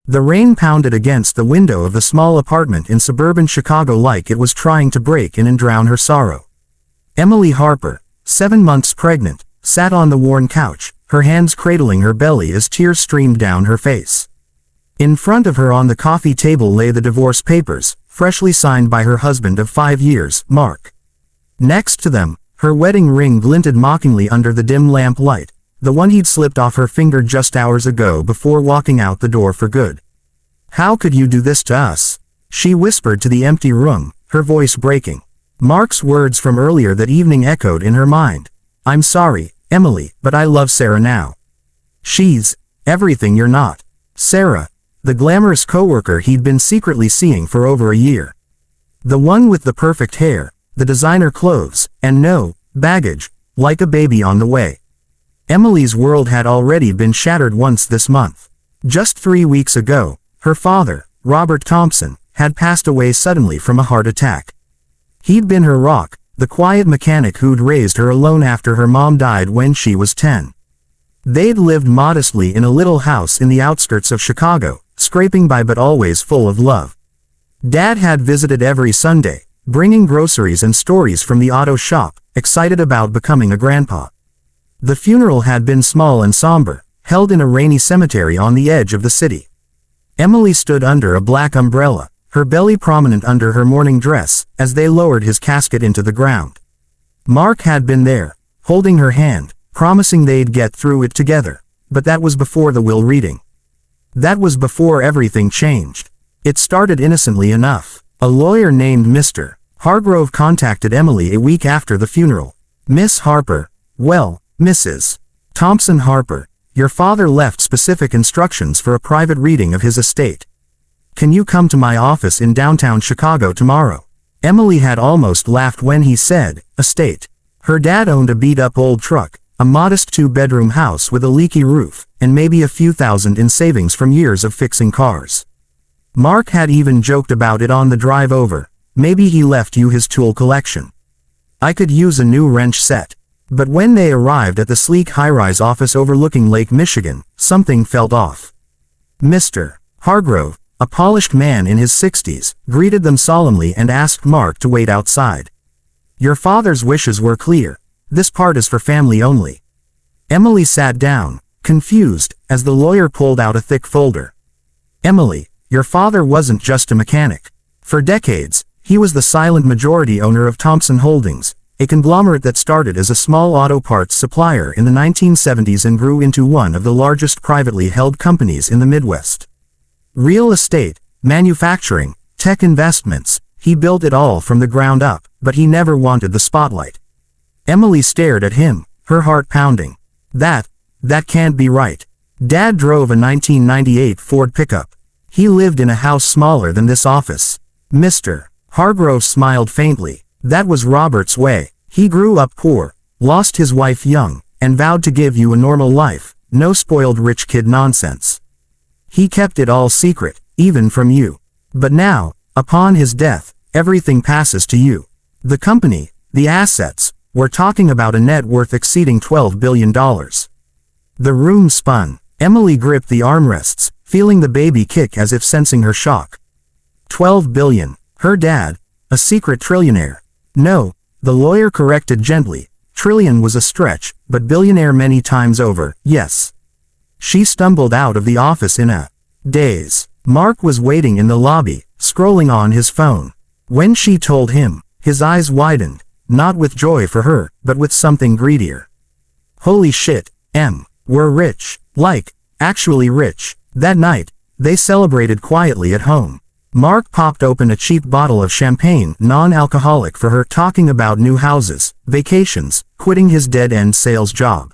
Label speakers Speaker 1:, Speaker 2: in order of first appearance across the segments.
Speaker 1: The rain pounded against the window of the small apartment in suburban Chicago like it was trying to break in and drown her sorrow. Emily Harper, 7 months pregnant, sat on the worn couch, her hands cradling her belly as tears streamed down her face. In front of her on the coffee table lay the divorce papers, freshly signed by her husband of 5 years, Mark. Next to them, her wedding ring glinted mockingly under the dim lamp light, the one he'd slipped off her finger just hours ago before walking out the door for good. "How could you do this to us?" she whispered to the empty room, her voice breaking. Mark's words from earlier that evening echoed in her mind. "I'm sorry, Emily, but I love Sarah now. She's everything you're not." Sarah, the glamorous coworker he'd been secretly seeing for over a year. The one with the perfect hair, the designer clothes, and no baggage, like a baby on the way. Emily's world had already been shattered once this month. Just 3 weeks ago, her father, Robert Thompson, had passed away suddenly from a heart attack. He'd been her rock, the quiet mechanic who'd raised her alone after her mom died when she was 10. They'd lived modestly in a little house in the outskirts of Chicago, scraping by but always full of love. Dad had visited every Sunday, bringing groceries and stories from the auto shop, excited about becoming a grandpa. The funeral had been small and somber, held in a rainy cemetery on the edge of the city. Emily stood under a black umbrella, her belly prominent under her mourning dress, as they lowered his casket into the ground. Mark had been there, holding her hand, promising they'd get through it together, but that was before the will reading. That was before everything changed. It started innocently enough. A lawyer named Mr. Hargrove contacted Emily a week after the funeral. "Miss Harper, well, Mrs. Thompson Harper, your father left specific instructions for a private reading of his estate. Can you come to my office in downtown Chicago tomorrow?" Emily had almost laughed when he said, estate. Her dad owned a beat-up old truck, a modest 2-bedroom house with a leaky roof, and maybe a few thousand in savings from years of fixing cars. Mark had even joked about it on the drive over. "Maybe he left you his tool collection. I could use a new wrench set." But when they arrived at the sleek high-rise office overlooking Lake Michigan, something felt off. Mr. Hargrove, a polished man in his 60s, greeted them solemnly and asked Mark to wait outside. "Your father's wishes were clear. This part is for family only." Emily sat down, confused, as the lawyer pulled out a thick folder. "Emily, your father wasn't just a mechanic. For decades, he was the silent majority owner of Thompson Holdings, a conglomerate that started as a small auto parts supplier in the 1970s and grew into one of the largest privately held companies in the Midwest. Real estate, manufacturing, tech investments, he built it all from the ground up, but he never wanted the spotlight." Emily stared at him, her heart pounding. That can't be right. Dad drove a 1998 Ford pickup. He lived in a house smaller than this office. Mr. Hargrove smiled faintly. "That was Robert's way. He grew up poor, lost his wife young, and vowed to give you a normal life, no spoiled rich kid nonsense. He kept it all secret, even from you. But now, upon his death, everything passes to you. The company, the assets, we're talking about a net worth exceeding $12 billion. The room spun. Emily gripped the armrests, feeling the baby kick as if sensing her shock. 12 billion. Her dad, a secret trillionaire. No, the lawyer corrected gently. Trillion was a stretch, but billionaire many times over, yes. She stumbled out of the office in a daze. Mark was waiting in the lobby, scrolling on his phone. When she told him, his eyes widened, not with joy for her, but with something greedier. Holy shit, we're rich. Like, actually rich. That night, they celebrated quietly at home. Mark popped open a cheap bottle of champagne, non-alcoholic, for her, talking about new houses, vacations, quitting his dead-end sales job.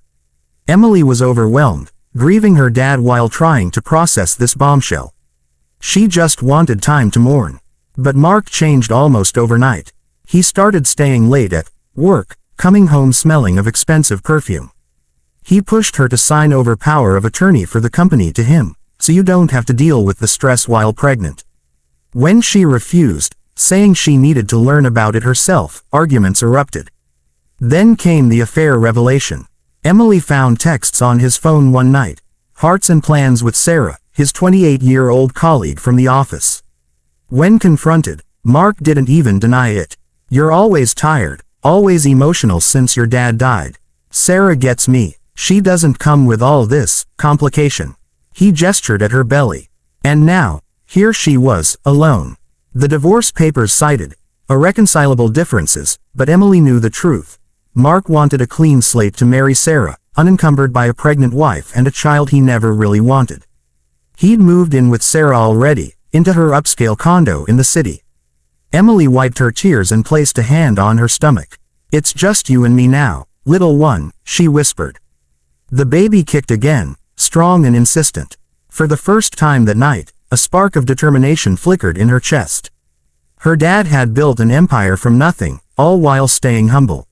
Speaker 1: Emily was overwhelmed, grieving her dad while trying to process this bombshell. She just wanted time to mourn. But Mark changed almost overnight. He started staying late at work, coming home smelling of expensive perfume. He pushed her to sign over power of attorney for the company to him, so you don't have to deal with the stress while pregnant. When she refused, saying she needed to learn about it herself, arguments erupted. Then came the affair revelation. Emily found texts on his phone one night. Hearts and plans with Sarah, his 28-year-old colleague from the office. When confronted, Mark didn't even deny it. "You're always tired, always emotional since your dad died. Sarah gets me. She doesn't come with all this complication." He gestured at her belly. And now, here she was, alone. The divorce papers cited irreconcilable differences, but Emily knew the truth. Mark wanted a clean slate to marry Sarah, unencumbered by a pregnant wife and a child he never really wanted. He'd moved in with Sarah already, into her upscale condo in the city. Emily wiped her tears and placed a hand on her stomach. "It's just you and me now, little one," she whispered. The baby kicked again, strong and insistent. For the first time that night, a spark of determination flickered in her chest. Her dad had built an empire from nothing, all while staying humble.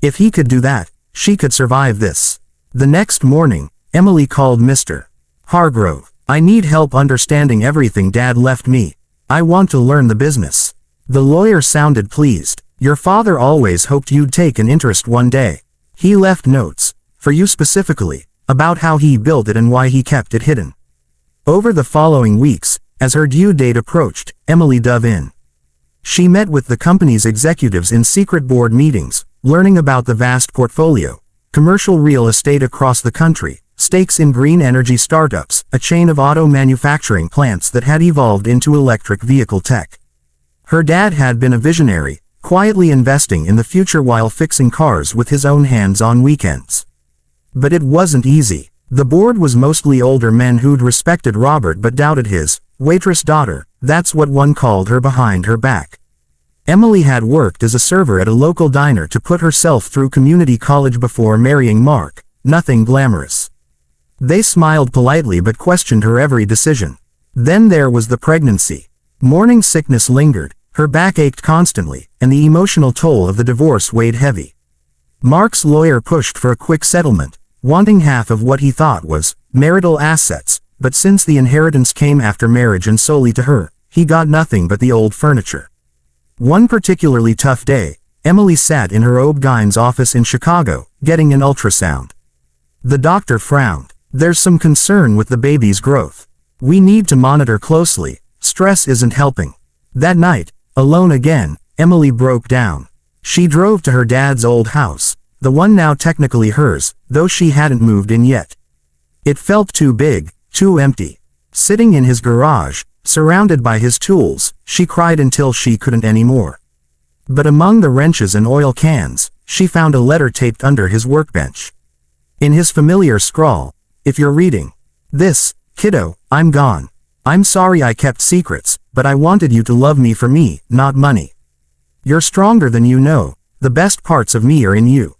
Speaker 1: If he could do that, she could survive this. The next morning, Emily called Mr. Hargrove. "I need help understanding everything Dad left me. I want to learn the business." The lawyer sounded pleased. "Your father always hoped you'd take an interest one day. He left notes, for you specifically, about how he built it and why he kept it hidden." Over the following weeks, as her due date approached, Emily dove in. She met with the company's executives in secret board meetings, learning about the vast portfolio, commercial real estate across the country, stakes in green energy startups, a chain of auto manufacturing plants that had evolved into electric vehicle tech. Her dad had been a visionary, quietly investing in the future while fixing cars with his own hands on weekends. But it wasn't easy. The board was mostly older men who'd respected Robert but doubted his waitress daughter. That's what one called her behind her back. Emily had worked as a server at a local diner to put herself through community college before marrying Mark, nothing glamorous. They smiled politely but questioned her every decision. Then there was the pregnancy. Morning sickness lingered, her back ached constantly, and the emotional toll of the divorce weighed heavy. Mark's lawyer pushed for a quick settlement, wanting half of what he thought was marital assets, but since the inheritance came after marriage and solely to her, he got nothing but the old furniture. One particularly tough day, Emily sat in her OB-GYN's office in Chicago, getting an ultrasound. The doctor frowned. "There's some concern with the baby's growth. We need to monitor closely. Stress isn't helping." That night, alone again, Emily broke down. She drove to her dad's old house, the one now technically hers, though she hadn't moved in yet. It felt too big, too empty. Sitting in his garage, surrounded by his tools, she cried until she couldn't anymore. But among the wrenches and oil cans, she found a letter taped under his workbench. In his familiar scrawl, "If you're reading this, kiddo, I'm gone. I'm sorry I kept secrets, but I wanted you to love me for me, not money. You're stronger than you know. The best parts of me are in you.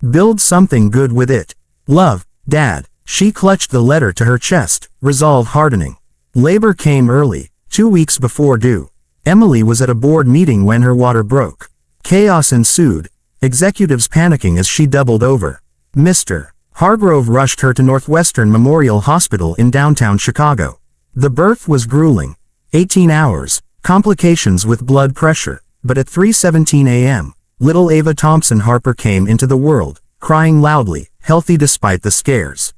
Speaker 1: Build something good with it. Love, Dad." She clutched the letter to her chest, resolve hardening. Labor came early, 2 weeks before due. Emily was at a board meeting when her water broke. Chaos ensued, executives panicking as she doubled over. Mr. Hargrove rushed her to Northwestern Memorial Hospital in downtown Chicago. The birth was grueling. 18 hours, complications with blood pressure, but at 3:17 a.m., little Ava Thompson Harper came into the world, crying loudly, healthy despite the scares.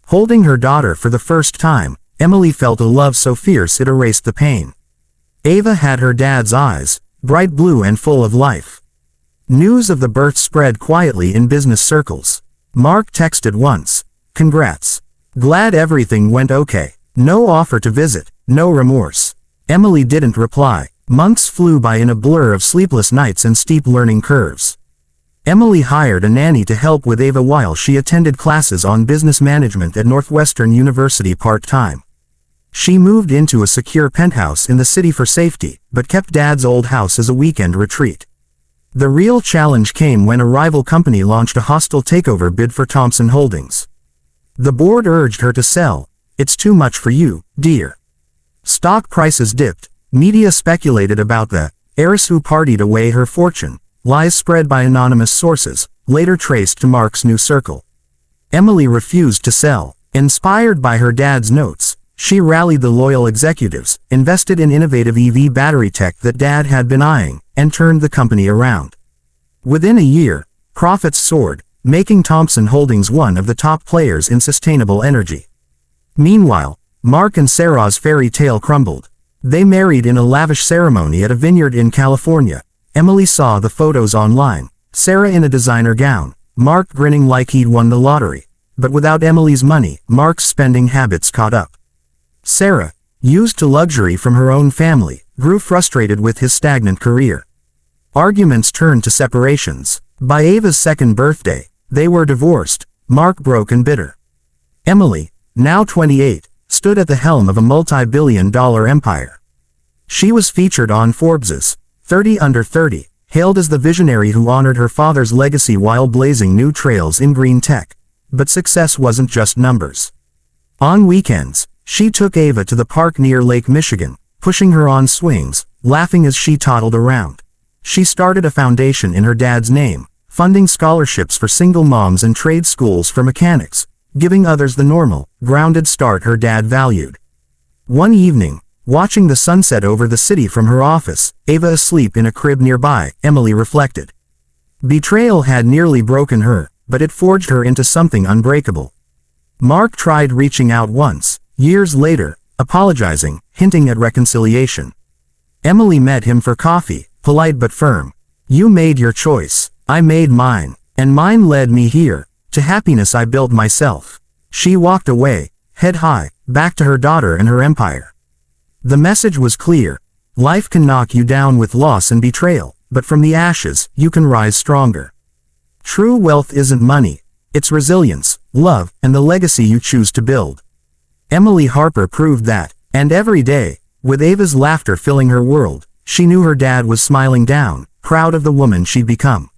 Speaker 1: Holding her daughter for the first time, Emily felt a love so fierce it erased the pain. Ava had her dad's eyes, bright blue and full of life. News of the birth spread quietly in business circles. Mark texted once, "Congrats. Glad everything went okay. No offer to visit, no remorse." Emily didn't reply. Months flew by in a blur of sleepless nights and steep learning curves. Emily hired a nanny to help with Ava while she attended classes on business management at Northwestern University part-time. She moved into a secure penthouse in the city for safety, but kept Dad's old house as a weekend retreat. The real challenge came when a rival company launched a hostile takeover bid for Thompson Holdings. The board urged her to sell. "It's too much for you, dear." Stock prices dipped. Media speculated about the heiress who partied away her fortune. Lies spread by anonymous sources, later traced to Mark's new circle. Emily refused to sell. Inspired by her dad's notes, she rallied the loyal executives, invested in innovative EV battery tech that Dad had been eyeing, and turned the company around. Within a year, profits soared, making Thompson Holdings one of the top players in sustainable energy. Meanwhile, Mark and Sarah's fairy tale crumbled. They married in a lavish ceremony at a vineyard in California. Emily saw the photos online. Sarah in a designer gown, Mark grinning like he'd won the lottery. But without Emily's money, Mark's spending habits caught up. Sarah, used to luxury from her own family, grew frustrated with his stagnant career. Arguments turned to separations. By Ava's second birthday, they were divorced, Mark broke and bitter. Emily, now 28, stood at the helm of a multi-billion-dollar empire. She was featured on Forbes's 30 Under 30, hailed as the visionary who honored her father's legacy while blazing new trails in green tech. But success wasn't just numbers. On weekends, she took Ava to the park near Lake Michigan, pushing her on swings, laughing as she toddled around. She started a foundation in her dad's name, funding scholarships for single moms and trade schools for mechanics, giving others the normal, grounded start her dad valued. One evening, watching the sunset over the city from her office, Ava asleep in a crib nearby, Emily reflected. Betrayal had nearly broken her, but it forged her into something unbreakable. Mark tried reaching out once, years later, apologizing, hinting at reconciliation. Emily met him for coffee, polite but firm. You made your choice, I made mine, and mine led me here, to happiness I built myself. She walked away, head high, back to her daughter and her empire. The message was clear. Life can knock you down with loss and betrayal, but from the ashes, you can rise stronger. True wealth isn't money, it's resilience, love, and the legacy you choose to build. Emily Harper proved that, and every day, with Ava's laughter filling her world, she knew her dad was smiling down, proud of the woman she'd become.